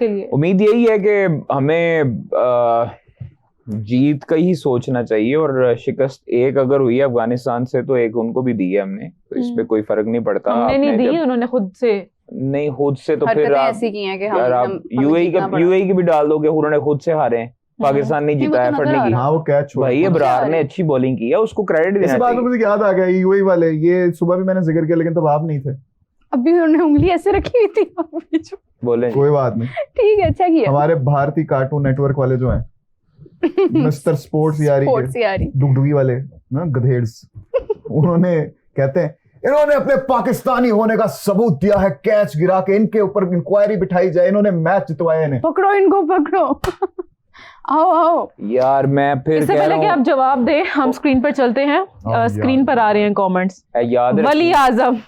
के लिए? उम्मीद यही है कि हमें जीत का ही सोचना चाहिए, और शिकस्त एक अगर हुई अफगानिस्तान से तो एक उनको भी दी है हमने, तो इस पे कोई फर्क नहीं पड़ता। हमने नहीं दी, उन्होंने खुद से नहीं, खुद से तो फिर आप ऐसी की हैं कि आप यूएई की भी डाल दोगे, उन्होंने खुद से हारे हैं, पाकिस्तान नहीं जीता है फटने की। हाँ वो कैच छोड़ भाई अबरार ने अच्छी बॉलिंग की है, उसको क्रेडिट देना चाहिए। इस बात में मुझे याद आ गया, यूएई वाले ये सुबह भी मैंने जिक्र किया, लेकिन तब आप नहीं थे। अभी उन्होंने उंगली ऐसे रखी हुई थी। बोले कोई बात नहीं, ठीक है, अच्छा किया। हमारे भारतीय कार्टून नेटवर्क वाले जो हैं मिस्टर स्पोर्ट्स यारी डुगडुगी वाले ना, गधेड्स, उन्होंने कहते हैं इन्होंने अपने पाकिस्तानी होने का सबूत दिया है, कैच गिरा के इनके ऊपर इंक्वायरी बिठाई जाए, इन्होंने मैच जितवाए ने। पकड़ो इनको, पकड़ो। आओ आओ यार, मैं फिर इससे पहले कि आप जवाब दें, हम स्क्रीन पर चलते हैं। स्क्रीन पर आ रहे हैं कमेंट्स। वली आजम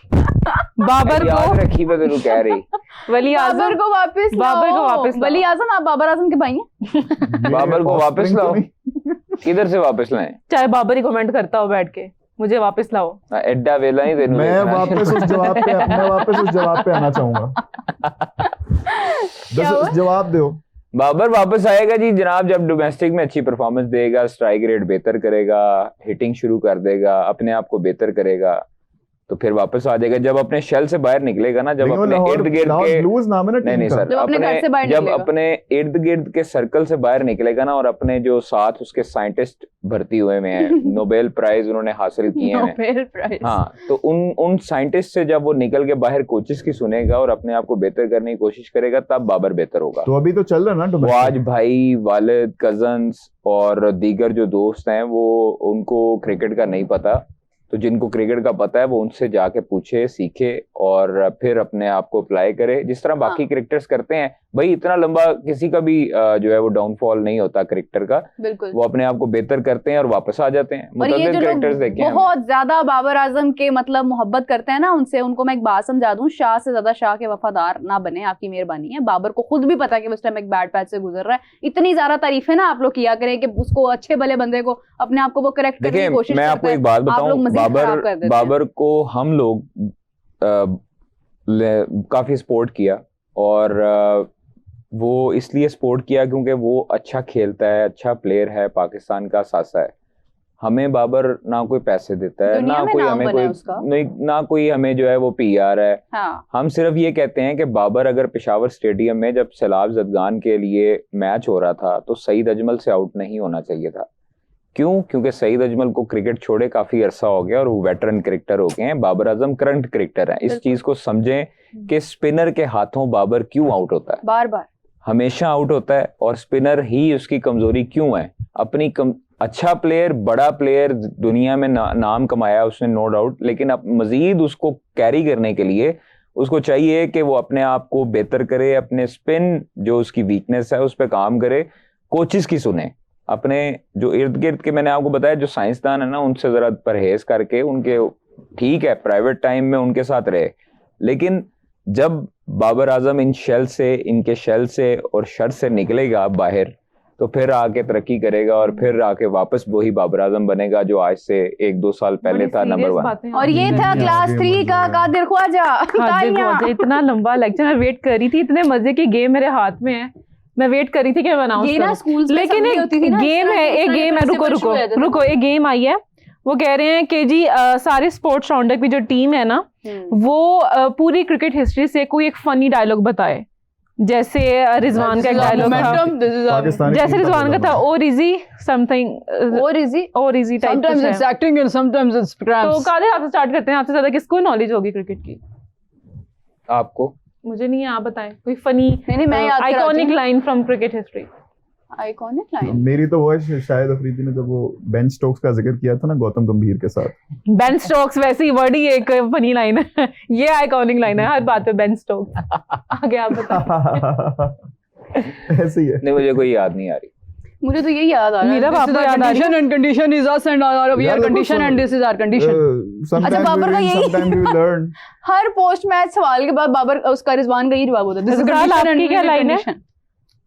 बाबर याद रखी, मैं तेरे को कह रही, वली आजम बाबर को वापस लाओ। वली आजम, आप बाबर आजम के भाई हैं। बाबर को वापस लाओ। किधर से वापस लाएं? चाहे बाबर ही कमेंट करता हो बैठ के, मुझे वापस लाओ। एड्डा वेला ही देने। मैं वापस उस जवाब पे आना चाहूंगा। जवाब दो। बाबर वापस आएगा जी जनाब जब डोमेस्टिक में अच्छी परफॉर्मेंस देगा, स्ट्राइक रेट बेहतर करेगा, हिटिंग शुरू कर देगा, अपने आप को बेहतर करेगा, तो फिर वापस आ जाएगा। जब अपने शेल से बाहर निकलेगा ना, जब अपने इर्द गिर्द के नहीं सर, जब अपने इर्द गिर्द के सर्कल से बाहर निकलेगा ना, और अपने जो साथ उसके साइंटिस्ट भर्ती हुए में हैं, नोबेल प्राइज उन्होंने हासिल किए हैं, हाँ, तो उन साइंटिस्ट से जब वो निकल के बाहर कोचिस की सुनेगा और अपने आप को बेहतर करने की कोशिश करेगा, तब बाबर बेहतर होगा। तो अभी तो चल रहा ना, वो आज भाई, वालिद, कजन्स और दीगर जो दोस्त हैं, वो उनको क्रिकेट का नहीं पता, तो जिनको क्रिकेट का पता है वो उनसे जाके पूछे, सीखे और फिर अपने आप को अप्लाई करे, जिस तरह बाकी क्रिकेटर्स करते हैं। भाई इतना लंबा किसी का भी जो है वो डाउनफॉल नहीं होता क्रिकेटर का, वो अपने आप को बेहतर करते हैं और वापस आ जाते हैं। मुतअद्दिद क्रिकेटर्स देखे हैं, बहुत ज्यादा बाबर आजम के मतलब मोहब्बत करते हैं ना उनसे, उनको मैं एक बात समझा दूं, शाह से ज्यादा शाह के वफादार ना बने, आपकी मेहरबानी है। बाबर को खुद भी पता है कि उस टाइम एक बैड पैच से गुजर रहा है। इतनी ज्यादा तारीफें ना आप लोग किया करें कि उसको अच्छे भले बंदे को अपने आप को वो करेक्ट करने की कोशिश करते हैं। मैं आपको एक बात बताऊं, बाबर को हम लोग काफी सपोर्ट किया, और वो इसलिए सपोर्ट किया क्योंकि वो अच्छा खेलता है, अच्छा प्लेयर है, पाकिस्तान का सासा है। हमें बाबर ना कोई पैसे देता है, ना कोई हमें कोई ना कोई हमें जो है वो पीआर है। हाँ। हम सिर्फ ये कहते हैं कि बाबर अगर पेशावर स्टेडियम में जब सैलाब जदगान के लिए मैच हो रहा था तो सईद अजमल से आउट नहीं होना चाहिए था। क्यों? क्योंकि सईद अजमल को क्रिकेट छोड़े काफी अरसा हो गया और वो वेटरन क्रिकेटर हो गए हैं। बाबर आजम करंट क्रिकेटर हैं। इस चीज को समझें कि स्पिनर के हाथों बाबर क्यों आउट होता है, बार बार हमेशा आउट होता है, और स्पिनर ही उसकी कमजोरी क्यों है। अपनी अच्छा प्लेयर, बड़ा प्लेयर, दुनिया में नाम कमाया उसने, नो डाउट, लेकिन अब मजीद उसको कैरी करने के लिए उसको चाहिए कि वो अपने आप को बेहतर करे, अपने स्पिन जो उसकी वीकनेस है उस पर काम करे, कोचिस की सुने, अपने जो इर्द गिर्द के, मैंने आपको बताया जो साइंसदान है ना, उनसे जरा परहेज करके, उनके ठीक है प्राइवेट टाइम में उनके साथ रहे, लेकिन जब बाबर आजम इनके शेल से और शर से निकलेगा बाहर, तो फिर आके तरक्की करेगा और फिर आके वापस वही बाबर आजम बनेगा जो आज से 1-2 साल पहले था नंबर 1। और ये था क्लास 3 का कादिर ख्वाजा। इतना लंबा लेक्चर मैं वेट कर रही थी, इतने मजे की गेम मेरे हाथ में है, मैं वेट कर रही थी कि मैं अनाउंस करूं, लेकिन एक गेम है, रुको एक गेम आई है, वो कह रहे हैं कि जी सारे स्पोर्ट्स राउंडर की जो टीम है ना, वो पूरी क्रिकेट हिस्ट्री से कोई एक फनी डायलॉग बताए, जैसे रिजवान का एक डायलॉग था, जैसे रिजवान का था, और इजी समथिंग, और easy type, sometimes it's acting and sometimes it's cramps. तो कादिर आपसे स्टार्ट करते हैं, आपसे ज्यादा किसको नॉलेज होगी क्रिकेट की? आपको? मुझे नहीं है, आप बताएं कोई funny iconic line from cricket history. Iconic line मेरी तो वो है, शायद अफरीदी ने जब वो बेन स्टोक्स का जिक्र किया था ना गौतम गंभीर के साथ। बेन स्टोक्स वैसे ही वर्ड ही एक फनी लाइन है, ये आइकॉनिक लाइन है हर बात पे बेन स्टोक्स। आगे आप बताएं। ऐसे ही है। नहीं, मुझे कोई याद नहीं आ रही। मुझे तो यही याद आ रहा है, मेरा बाप को याद आ रही है, and condition is us and we are condition and this is our condition. अच्छा, बाबर का यही हर पोस्ट मैच सवाल के बाद बाबर उसका रिजवान का ही जवाब होता है, दिस इज कंडीशन एंड क्या लाइन है?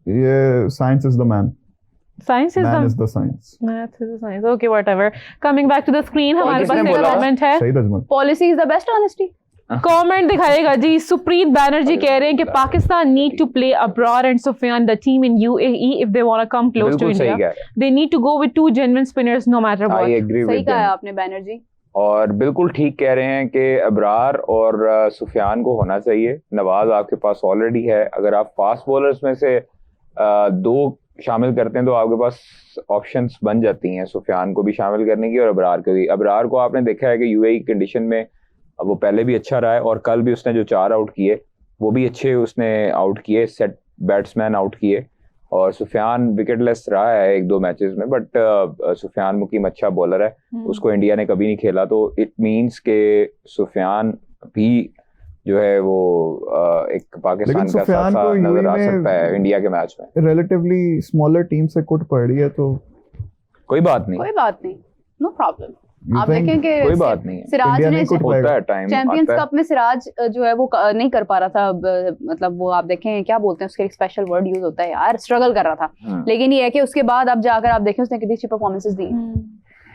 ये science is the man, Science is the science. Math is the science. Okay, whatever. Coming back to the screen, हमारे पास एक comment है. Saeed Ajmal. Policy is the best honesty. Comment दिखाएगा जी। सुप्रीत बैनर्जी कह रहे हैं कि Pakistan need to play abroad and Sufiyan the team in UAE if they want to come close to India they need to go with 2 genuine spinners no matter what. सही कहा आपने बैनर्जी, और बिल्कुल ठीक कह रहे हैं कि अब्रार और सुफियान को होना चाहिए। नवाज आपके पास ऑलरेडी है, अगर आप फास्ट बॉलर्स में से 2 शामिल करते हैं तो आपके पास ऑप्शंस बन जाती हैं सुफियान को भी शामिल करने की और अब्रार को भी। अब्रार को आपने देखा है कि यूएई कंडीशन में वो पहले भी अच्छा रहा है और कल भी उसने जो 4 आउट किए वो भी अच्छे उसने आउट किए, सेट बैट्समैन आउट किए। और सुफियान विकेटलेस रहा है 1-2 मैचेस में, बट सुफियान मुकीम अच्छा बॉलर है, उसको इंडिया ने कभी नहीं खेला, तो इट मींस के सुफियान भी जो है वो एक पाकिस्तान का साथ नजर आ सकता है इंडिया के मैच में। रिलेटिवली स्मॉलर टीम से कुट पड़ रही है तो कोई बात नहीं, नो प्रॉब्लम। आप देखें कि कोई बात नहीं है, सिराज ने होता है टाइम, चैंपियंस कप में सिराज जो है वो नहीं कर पा रहा था, मतलब वो आप देखें क्या बोलते हैं उसके एक स्पेशल वर्ड यूज होता है यार, स्ट्रगल कर रहा था, लेकिन ये है कि उसके बाद अब जाकर आप देखें उसने कितनी अच्छी परफॉर्मेंसेस दी,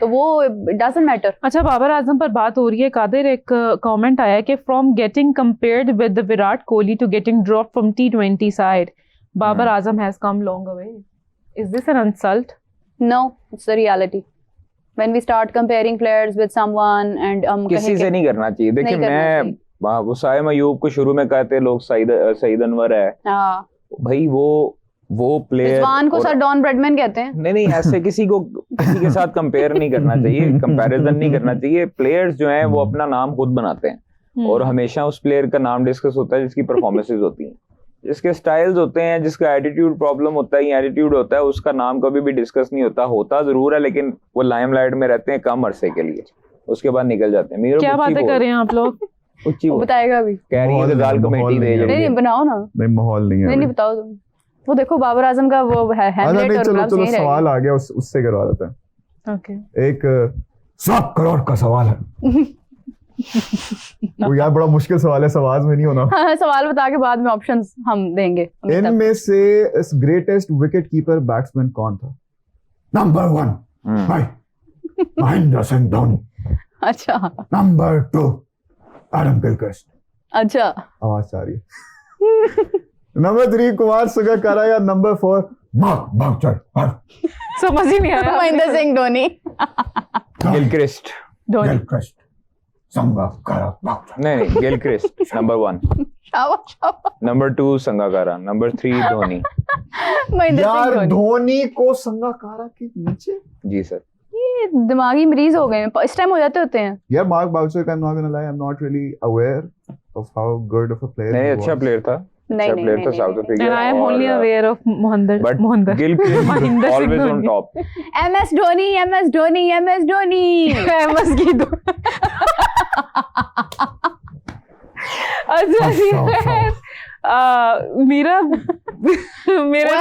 तो वो डजंट मैटर। अच्छा, बाबर आजम पर बात हो रही है। कादिर, एक कमेंट आया है कि from getting compared with Virat Kohli to getting drop from T20 side, Babar Azam has come long away. Is this an insult? No, it's the reality. When we start comparing players with someone and किसी से नहीं करना चाहिए। देखिए मैं वसाइम अयूब को शुरू में कहते लोग सईद अनवर है, भाई वो प्लेयर, रिजवान को सर डॉन ब्रेडमैन कहते हैं। नहीं ऐसे किसी के साथ कंपेयर नहीं करना चाहिए, कंपैरिजन नहीं करना चाहिए। प्लेयर्स जो हैं वो अपना नाम खुद बनाते हैं और हमेशा उस प्लेयर का नाम डिस्कस होता है जिसकी परफॉर्मेंसेस होती हैं, जिसके स्टाइल्स होते हैं, जिसका एटीट्यूड प्रॉब्लम होता है या एटीट्यूड होता है, उसका नाम कभी भी डिस्कस नहीं होता जरूर है, लेकिन वो लाइमलाइट में रहते हैं कम अरसे के लिए, उसके बाद निकल जाते हैं। क्या बातें कर रहे हैं आप लोग? वो बताएगा अभी, कह रही है गजाल कमेटी दे, नहीं बनाओ ना, नहीं माहौल नहीं है, नहीं बताओ तुम। वो देखो बाबर आजम का वो हैमलेट और ग्लव्स नहीं रहेगा। सवाल आ गया, उससे करवा देते हैं। ओके, एक 100 करोड़ का सवाल है। वो यार बड़ा मुश्किल सवाल है, सवाल में नहीं होना। हाँ, सवाल बता के बाद में ऑप्शंस हम देंगे। इनमें से ग्रेटेस्ट विकेट कीपर बैट्समैन कौन था? नंबर 1 भाई महेंद्र सिंह धोनी। अच्छा। Number 2 Adam Gilchrist. अच्छा, आवाज आ रही है। नंबर 3 कुमार संगकारा या नंबर 4 मार्क बाउचर? समझ ही नहीं आया। महेंद्र सिंह धोनी। गिलक्रिस्ट। गिलक्रिस्ट, संगकारा, नहीं Gilchrist number 1, number 2 Sangakkara, number 3 Dhoni. यार धोनी को संगकारा के नीचे? जी सर, ये दिमागी मरीज हो गए हैं, इस टाइम हो जाते होते हैं यार। मार्क बाउचर का, I'm not gonna lie, I'm not really aware of how good of a player नहीं, अच्छा प्लेयर था, अच्छा प्लेयर था south Africa. And I am only aware of Mohinder Gilchrist always on top। MS Dhoni, MS Dhoni, MS Dhoni, MS की दो। मेरा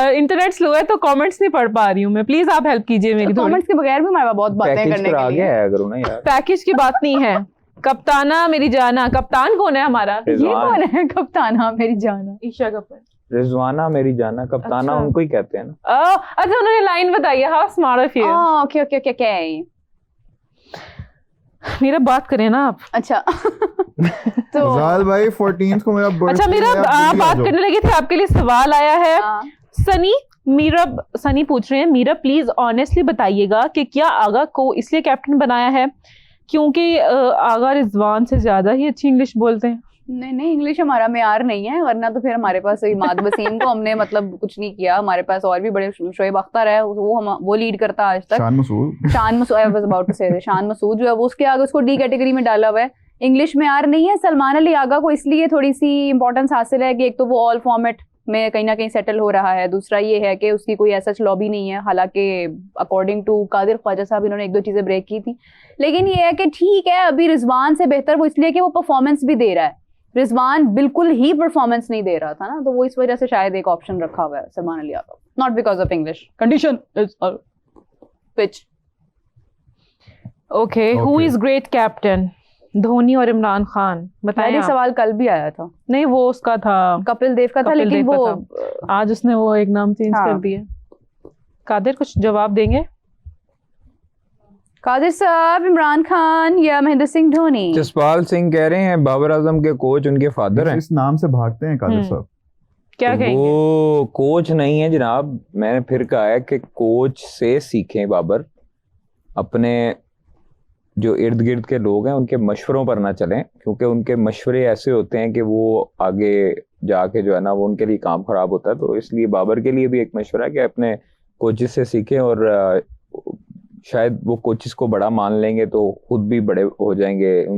internet slow है तो कमेंट्स नहीं पढ़ पा रही हूँ मैं, प्लीज आप हेल्प कीजिए मेरी। कमेंट्स के बगैर भी हमारे पास बहुत बातें करने के लिए है, करो ना यार। पैकेज की बात नहीं है। कप्ताना मेरी जाना, कप्तान कौन है हमारा? ये कौन है कप्ताना मेरी जाना? ईशा कपूर। रिजवाना मेरी जाना, कप्ताना उनको ही कहते हैं ना। अच्छा, उन्होंने लाइन बताई है। How smart of you. Okay okay okay okay, मेरा बात करें ना आप। अच्छा तो जाल भाई 14 को मेरा बर्थडे। अच्छा, मेरा बात करने लगी थी, आपके लिए सवाल आया है। सनी पूछ रहे हैं, मीरा प्लीज ऑनेस्टली बताइएगा कि क्या आगा को इसलिए कैप्टन बनाया है क्योंकि आगा रिजवान से ज्यादा ही अच्छी इंग्लिश बोलते हैं? नहीं, इंग्लिश हमारा मेयार नहीं है, वरना तो फिर हमारे पास इमाद वसीम को हमने मतलब कुछ नहीं किया। हमारे पास और भी बड़े, शोएब अख्तर है, वो लीड करता आज तक। Shan Masood, I was about to say Shan Masood जो है वो उसके आगे उसको डी कैटेगरी में डाला हुआ है। इंग्लिश मेयार नहीं है। सलमान अली आगा को इसलिए थोड़ी सी इंपॉर्टेंस हासिल है कि एक तो वो ऑल फॉर्मेट में कहीं ना कहीं सेटल हो रहा है, दूसरा ये है कि उसकी कोई ऐसा लॉबी नहीं है। हालांकि अकॉर्डिंग टू कादिर ख्वाजा साहब इन्होंने 1-2 चीजें ब्रेक की थी, लेकिन ये है कि ठीक है अभी रिजवान से बेहतर वो इसलिए कि वो परफॉर्मेंस भी दे रहा है। रिजवान बिल्कुल ही परफॉर्मेंस नहीं दे रहा था ना, तो वो इस वजह से शायद एक ऑप्शन रखा हुआ है Salman Ali Agha, not because of English condition is pitch. Okay, who is great captain, Dhoni और इमरान खान? बताइए। सवाल कल भी आया था। नहीं, वो उसका था, कपिल देव का था, लेकिन वो आज उसने वो एक नाम चेंज कर दिया। कादिर कुछ जवाब देंगे? कादिर साहब, इमरान खान या महेंद्र सिंह धोनी? जसपाल सिंह कह रहे हैं बाबर आजम के कोच उनके फादर हैं। इस नाम से भागते हैं कादिर साहब। क्या कहेंगे? वो कोच नहीं है जनाब, मैंने फिर कहा है कि कोच से सीखें बाबर, अपने जो इर्द गिर्द के लोग हैं उनके मशवरों पर ना चलें, क्योंकि उनके मशवरे ऐसे होते हैं कि वो आगे जाके जो है ना वो उनके लिए काम खराब होता है। तो इसलिए बाबर के लिए भी एक मशवरा है कि अपने कोचेस से सीखें, और शायद वो कोचेस को बड़ा मान लेंगे तो खुद भी बड़े हो जाएंगे।